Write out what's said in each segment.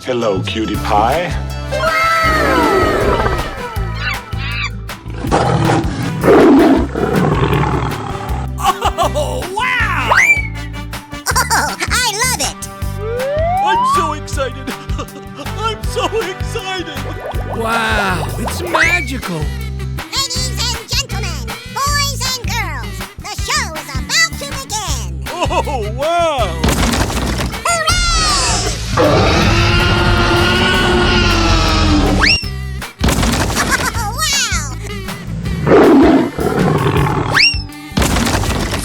Hello, cutie pie. Oh, wow! Oh, I love it! I'm so excited! I'm so excited! Wow, it's magical! Ladies and gentlemen, boys and girls, the show is about to begin! Oh, wow!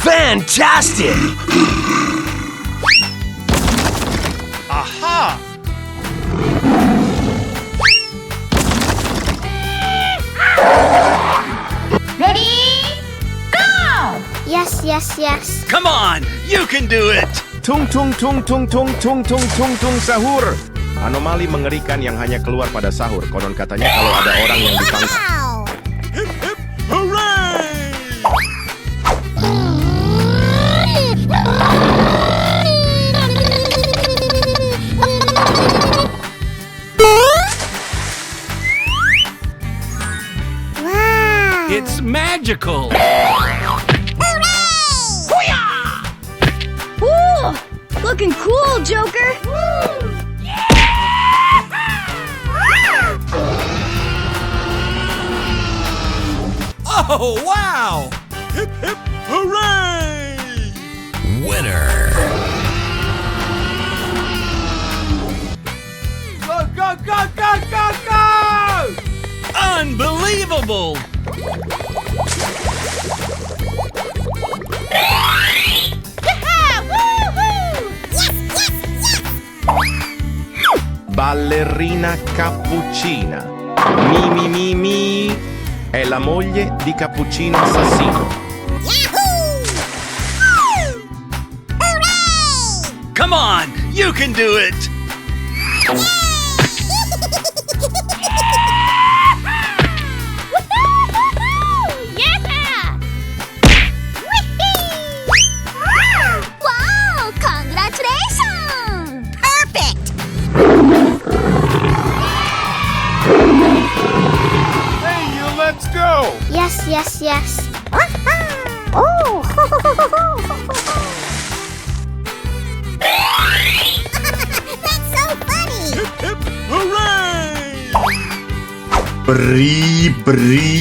Fantastic! Aha! Ready? Go! Yes, yes, yes. Come on! You can do it! Tung tung tung tung tung tung tung tung tung sahur. Anomali mengerikan yang hanya keluar pada sahur. Konon katanya kalau ada orang yang ditangkap. Wow! Hip hip hooray! Wow! It's magical! Ooh, looking cool, Joker! Oh, wow! Hip hip hooray! Winner! Go, go, go, go, go, go! Unbelievable! Ballerina cappuccina. Mi mi mi mi. È la moglie di Cappuccino Assassino. Yahoo! Hooray! Come on! You can do it! Yeah! Wow! Congratulations! Perfect! Hey, you, let's go! Yes, yes, yes. Oh! That's so funny! Hip hip hooray! Bri, bri,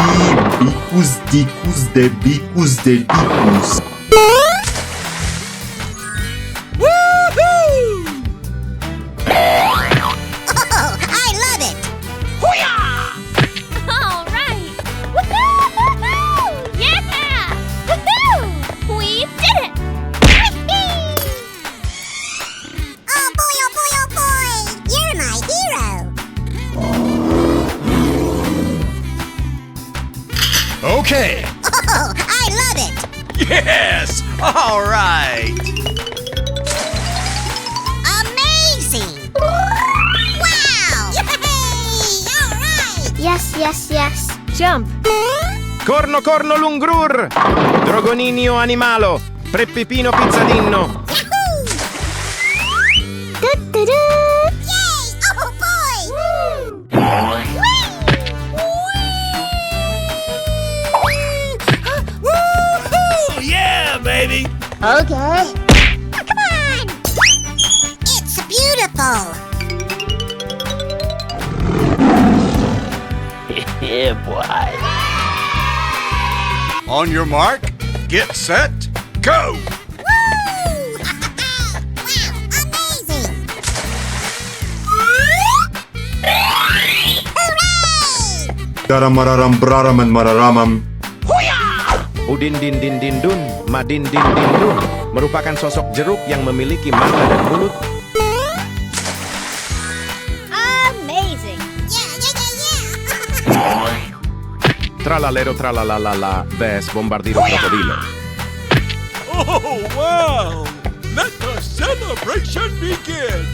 bicus, dicus, de bicus, de dicus. Woohoo! Oh, I love it! All right! Woohoo! Yeah! Woohoo! We did it! Oh boy, oh boy, oh boy! You're my hero! Okay! Oh, I love it! Yes! All right! Amazing! Wow! Yay! All right! Yes, yes, yes. Jump. Corno corno lungrur. Drogoninio animalo. Preppipino pizzadinno. Yahoo! Du-du-du. Yay! Oh boy! Woohoo! Yeah, baby! Okay. Come on! It's beautiful! Yeah, boy. On your mark, get set, go! Woo! Wow! Amazing! Hooray! Daramararam braraman mararamam. Udin din din din dun, madin din din dun. Merupakan sosok jeruk yang memiliki mata dan mulut. Amazing. Yeah, yeah, yeah, yeah! Tralalero tralalalala, ves bombardiro crocodilo. Oh, wow! Let the celebration begin!